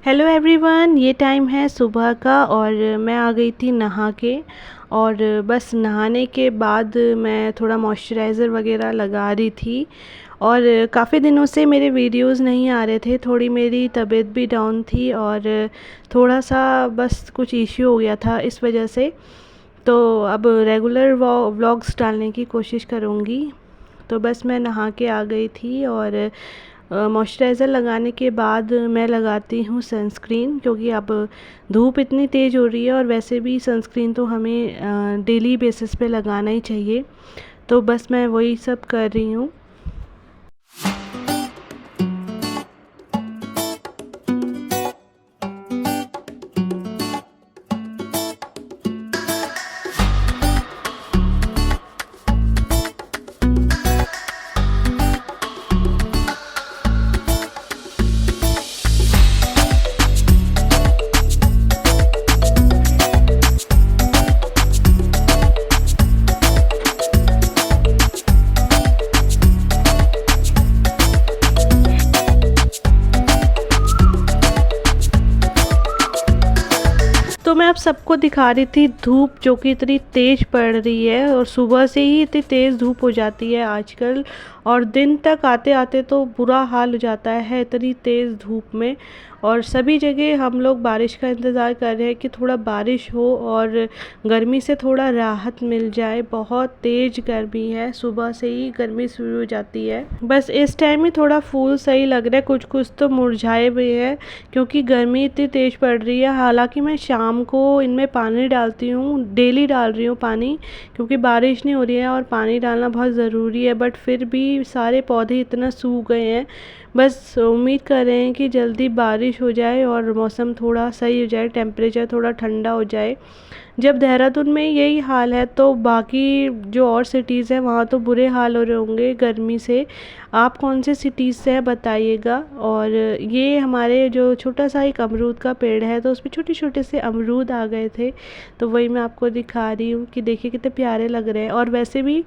Hello everyone, ये time है सुबह का और मैं आ गई थी नहा के। और बस नहाने के बाद मैं थोड़ा मॉइस्चराइज़र वगैरह लगा रही थी। और काफ़ी दिनों से मेरे वीडियोस नहीं आ रहे थे, थोड़ी मेरी तबीयत भी डाउन थी और थोड़ा सा बस कुछ इश्यू हो गया था इस वजह से। तो अब रेगुलर व्लॉग्स डालने की कोशिश करूँगी। तो बस मैं नहा के आ गई थी और मॉइस्चराइज़र लगाने के बाद मैं लगाती हूँ सनस्क्रीन, क्योंकि अब धूप इतनी तेज़ हो रही है और वैसे भी सनस्क्रीन तो हमें डेली बेसिस पे लगाना ही चाहिए। तो बस मैं वही सब कर रही हूँ। तो मैं आप सबको दिखा रही थी धूप जो कि इतनी तेज़ पड़ रही है, और सुबह से ही इतनी तेज़ धूप हो जाती है आजकल, और दिन तक आते आते तो बुरा हाल हो जाता है इतनी तेज़ धूप में। और सभी जगह हम लोग बारिश का इंतज़ार कर रहे हैं कि थोड़ा बारिश हो और गर्मी से थोड़ा राहत मिल जाए। बहुत तेज़ गर्मी है, सुबह से ही गर्मी शुरू हो जाती है। बस इस टाइम ही थोड़ा फूल सही लग रहा है, कुछ कुछ तो मुरझाए भी है क्योंकि गर्मी इतनी तेज़ पड़ रही है। हालांकि मैं शाम को इनमें पानी डालती हूँ, डेली डाल रही हूँ पानी, क्योंकि बारिश नहीं हो रही है और पानी डालना बहुत ज़रूरी है। बट फिर भी सारे पौधे इतना सूख गए हैं। बस उम्मीद कर रहे हैं कि जल्दी बारिश हो जाए और मौसम थोड़ा सही हो जाए, टेम्परेचर थोड़ा ठंडा हो जाए। जब देहरादून में यही हाल है तो बाकी जो और सिटीज़ हैं वहाँ तो बुरे हाल हो रहे होंगे गर्मी से। आप कौन से सिटीज़ से हैं बताइएगा। और ये हमारे जो छोटा सा एक अमरूद का पेड़ है, तो उसमें छोटे छोटे से अमरूद आ गए थे, तो वही मैं आपको दिखा रही हूँ कि देखिए कितने प्यारे लग रहे हैं। और वैसे भी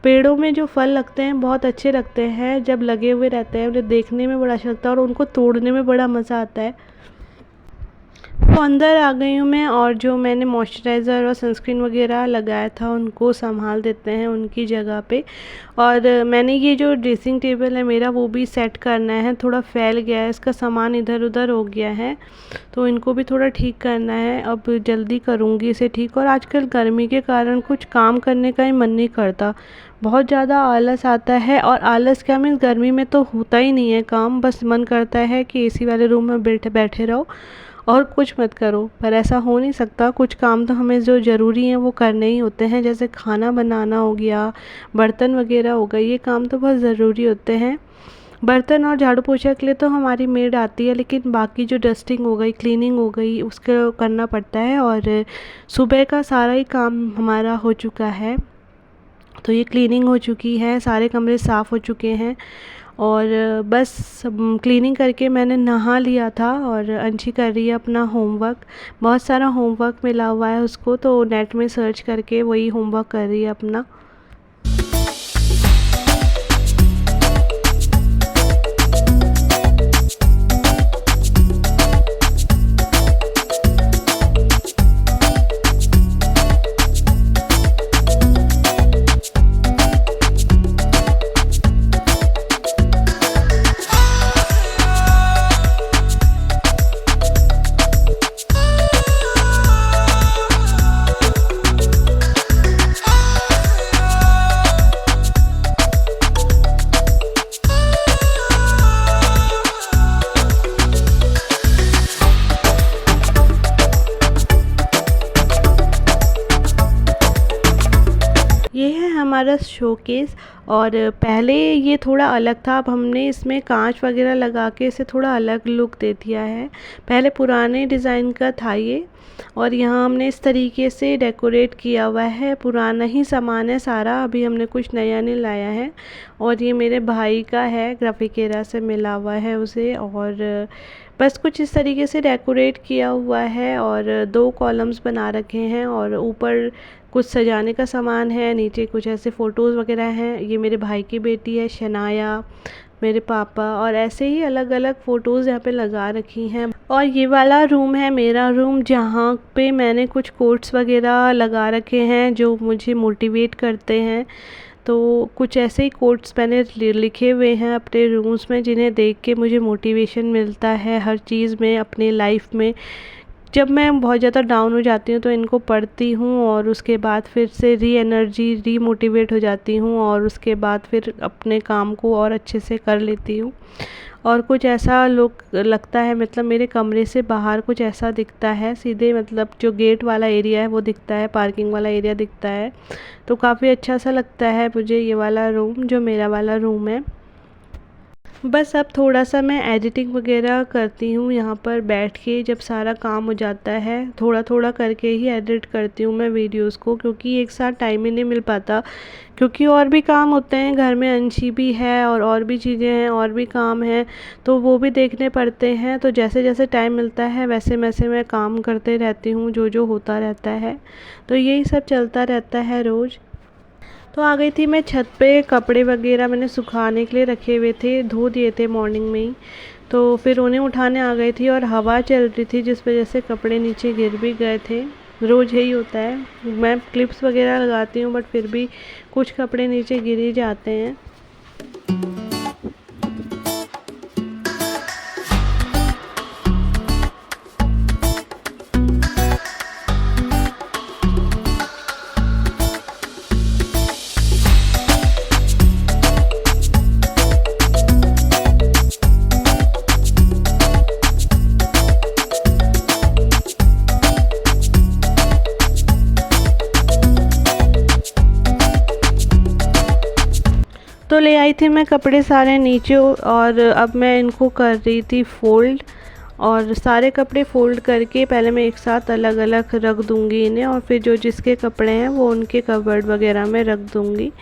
पेड़ों में जो फल लगते हैं बहुत अच्छे लगते हैं, जब लगे हुए रहते हैं उन्हें देखने में बड़ा अच्छा लगता है और उनको तोड़ने में बड़ा मज़ा आता है। तो अंदर आ गई हूँ मैं, और जो मैंने मॉइस्चराइज़र और सनस्क्रीन वगैरह लगाया था उनको संभाल देते हैं उनकी जगह पे। और मैंने ये जो ड्रेसिंग टेबल है मेरा वो भी सेट करना है, थोड़ा फैल गया है, इसका सामान इधर उधर हो गया है, तो इनको भी थोड़ा ठीक करना है। अब जल्दी करूँगी इसे ठीक। और आजकल गर्मी के कारण कुछ काम करने का ही मन नहीं करता, बहुत ज़्यादा आलस आता है। और आलस क्या, मीन्स गर्मी में तो होता ही नहीं है काम, बस मन करता है कि एसी वाले रूम में बैठे बैठे रहो और कुछ मत करो। पर ऐसा हो नहीं सकता, कुछ काम तो हमें जो ज़रूरी हैं वो करने ही होते हैं, जैसे खाना बनाना हो गया, बर्तन वगैरह हो गए, ये काम तो बहुत ज़रूरी होते हैं। बर्तन और झाड़ू पोछा के लिए तो हमारी मेड आती है, लेकिन बाकी जो डस्टिंग हो गई, क्लीनिंग हो गई, उसको करना पड़ता है। और सुबह का सारा ही काम हमारा हो चुका है, तो ये क्लीनिंग हो चुकी है, सारे कमरे साफ़ हो चुके हैं। और बस क्लीनिंग करके मैंने नहा लिया था और अंशी कर रही है अपना होमवर्क। बहुत सारा होमवर्क मिला हुआ है उसको, तो नेट में सर्च करके वही होमवर्क कर रही है अपना। ये है हमारा शोकेस। और पहले ये थोड़ा अलग था, अब हमने इसमें कांच वगैरह लगा के इसे थोड़ा अलग लुक दे दिया है। पहले पुराने डिज़ाइन का था ये, और यहाँ हमने इस तरीके से डेकोरेट किया हुआ है। पुराना ही सामान है सारा, अभी हमने कुछ नया नहीं लाया है। और ये मेरे भाई का है, ग्राफिकेरा से मिला हुआ है उसे। और बस कुछ इस तरीके से डेकोरेट किया हुआ है, और 2 कॉलम्स बना रखे हैं, और ऊपर कुछ सजाने का सामान है, नीचे कुछ ऐसे फ़ोटोज़ वगैरह हैं। ये मेरे भाई की बेटी है शनाया, मेरे पापा, और ऐसे ही अलग अलग फ़ोटोज़ यहाँ पे लगा रखी हैं। और ये वाला रूम है मेरा रूम, जहाँ पे मैंने कुछ कोट्स वगैरह लगा रखे हैं जो मुझे मोटिवेट करते हैं। तो कुछ ऐसे ही कोट्स मैंने लिखे हुए हैं अपने रूम्स में, जिन्हें देख के मुझे मोटिवेशन मिलता है हर चीज़ में अपने लाइफ में। जब मैं बहुत ज़्यादा डाउन हो जाती हूँ तो इनको पढ़ती हूँ, और उसके बाद फिर से री मोटिवेट हो जाती हूँ, और उसके बाद फिर अपने काम को और अच्छे से कर लेती हूँ। और कुछ ऐसा लोग लगता है, मतलब मेरे कमरे से बाहर कुछ ऐसा दिखता है, सीधे मतलब जो गेट वाला एरिया है वो दिखता है, पार्किंग वाला एरिया दिखता है। तो काफ़ी अच्छा सा लगता है मुझे ये वाला रूम, जो मेरा वाला रूम है। बस अब थोड़ा सा मैं एडिटिंग वगैरह करती हूँ यहाँ पर बैठ के। जब सारा काम हो जाता है थोड़ा थोड़ा करके ही एडिट करती हूँ मैं वीडियोस को, क्योंकि एक साथ टाइम ही नहीं मिल पाता, क्योंकि और भी काम होते हैं घर में, अंशी भी है और भी चीज़ें हैं, और भी काम हैं, तो वो भी देखने पड़ते हैं। तो जैसे जैसे टाइम मिलता है वैसे वैसे मैं काम करते रहती हूँ, जो जो होता रहता है। तो यही सब चलता रहता है रोज़। तो आ गई थी मैं छत पे, कपड़े वगैरह मैंने सुखाने के लिए रखे हुए थे, धो दिए थे मॉर्निंग में ही। तो फिर उन्हें उठाने आ गई थी, और हवा चल रही थी जिस वजह से कपड़े नीचे गिर भी गए थे। रोज़ यही होता है, मैं क्लिप्स वगैरह लगाती हूँ बट फिर भी कुछ कपड़े नीचे गिर ही जाते हैं। तो ले आई थी मैं कपड़े सारे नीचे, और अब मैं इनको कर रही थी फ़ोल्ड। और सारे कपड़े फ़ोल्ड करके पहले मैं एक साथ अलग अलग रख दूँगी इन्हें, और फिर जो जिसके कपड़े हैं वो उनके कबर्ड वगैरह में रख दूँगी।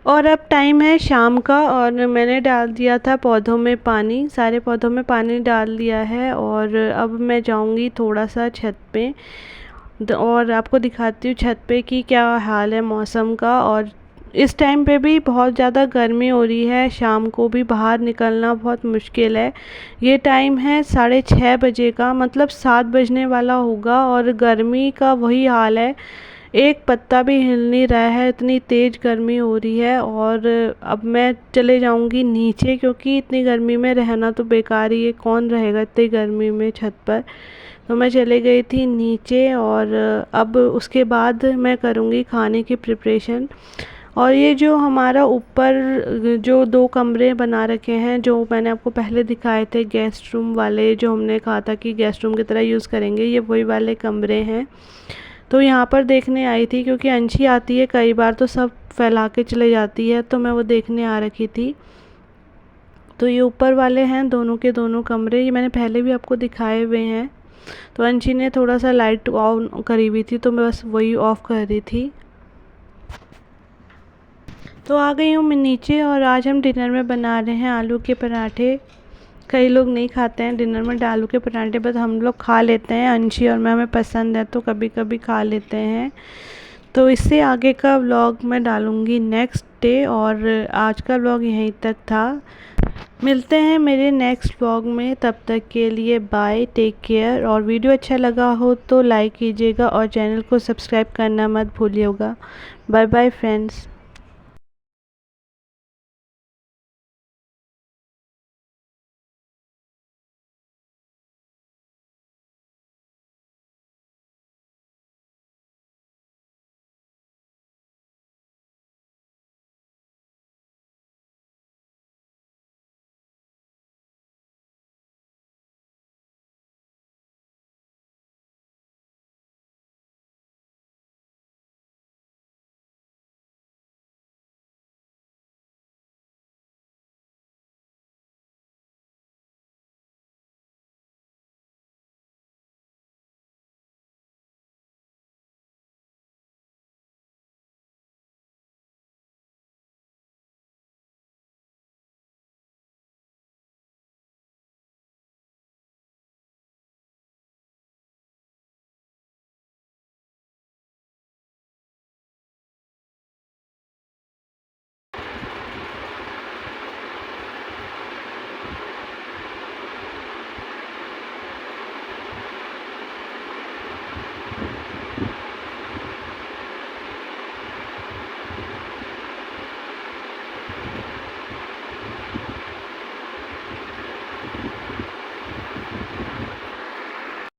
और अब टाइम है शाम का, और मैंने डाल दिया था पौधों में पानी, सारे पौधों में पानी डाल दिया है। और अब मैं जाऊंगी थोड़ा सा छत पे, और आपको दिखाती हूँ छत पे कि क्या हाल है मौसम का। और इस टाइम पे भी बहुत ज़्यादा गर्मी हो रही है, शाम को भी बाहर निकलना बहुत मुश्किल है। ये टाइम है 6:30 बजे का, मतलब 7 बजने वाला होगा, और गर्मी का वही हाल है, एक पत्ता भी हिल नहीं रहा है, इतनी तेज़ गर्मी हो रही है। और अब मैं चले जाऊंगी नीचे, क्योंकि इतनी गर्मी में रहना तो बेकार ही है, कौन रहेगा इतनी गर्मी में छत पर। तो मैं चले गई थी नीचे, और अब उसके बाद मैं करूँगी खाने की प्रिपरेशन। और ये जो हमारा ऊपर जो 2 कमरे बना रखे हैं, जो मैंने आपको पहले दिखाए थे गेस्ट रूम वाले, जो हमने कहा था कि गेस्ट रूम की तरह यूज़ करेंगे, ये वही वाले कमरे हैं। तो यहाँ पर देखने आई थी, क्योंकि अंशी आती है कई बार तो सब फैला के चले जाती है, तो मैं वो देखने आ रखी थी। तो ये ऊपर वाले हैं दोनों के दोनों कमरे, ये मैंने पहले भी आपको दिखाए हुए हैं। तो अंशी ने थोड़ा सा लाइट ऑन करी हुई थी, तो मैं बस वही ऑफ़ कर रही थी। तो आ गई हूँ मैं नीचे, और आज हम डिनर में बना रहे हैं आलू के पराठे। कई लोग नहीं खाते हैं डिनर में आलू के पराठे, बस हम लोग खा लेते हैं, अंशी और मैं, हमें पसंद है तो कभी कभी खा लेते हैं। तो इससे आगे का व्लॉग मैं डालूँगी नेक्स्ट डे, और आज का व्लॉग यहीं तक था। मिलते हैं मेरे नेक्स्ट व्लॉग में, तब तक के लिए बाय, टेक केयर। और वीडियो अच्छा लगा हो तो लाइक कीजिएगा और चैनल को सब्सक्राइब करना मत भूलिएगा। Bye bye friends.